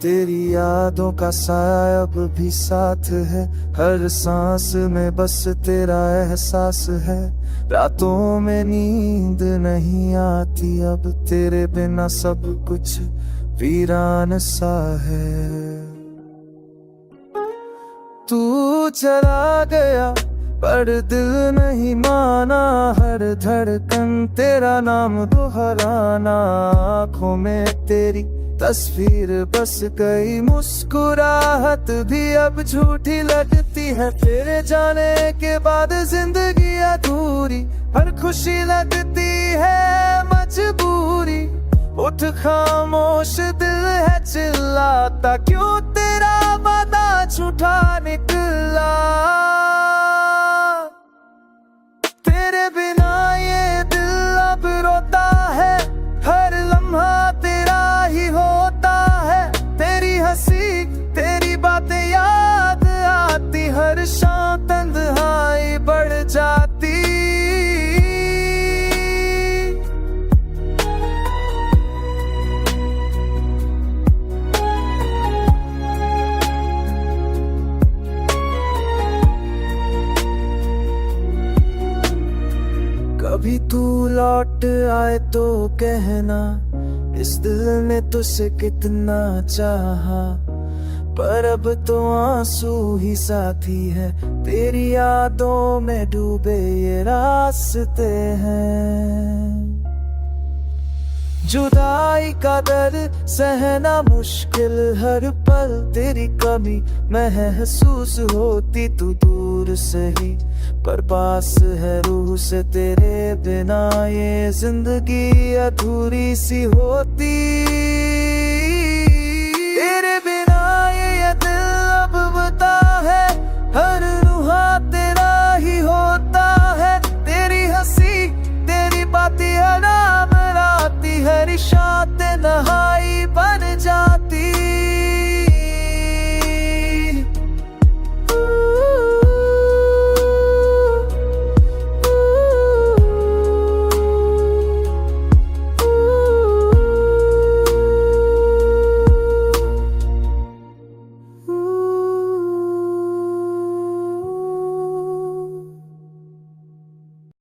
तेरी यादों का साया अब भी साथ है, हर सांस में बस तेरा एहसास है। रातों में नींद नहीं आती अब, तेरे बिना सब कुछ वीरान सा है। तू चला गया पर दिल नहीं माना, हर धड़कन तेरा नाम दोहराना। आँखों में तेरी तस्वीर बस गई, मुस्कुराहट भी अब झूठी लगती है। तेरे जाने के बाद जिंदगी अधूरी, हर खुशी लगती है मजबूरी। उठ खामोश दिल है चिल्लाता, क्यों तेरा वादा झूठा निकला। तेरे बिना ये दिल अब रोता है, हर लम्हा तेरा ही होता है। तेरी हंसी तेरी बातें याद आती, हर शाम तन्हाई बढ़ जाती। कभी तू लौट आए तो कहना, इस दिल ने तुझसे कितना चाहा। पर अब तो आंसू ही साथी है, तेरी यादों में डूबे ये रास्ते हैं। जुदाई का दर्द सहना मुश्किल, हर पल तेरी कमी महसूस होती। तू दूर से ही पर पास है रूह से, तेरे बिना ये जिंदगी अधूरी सी होती।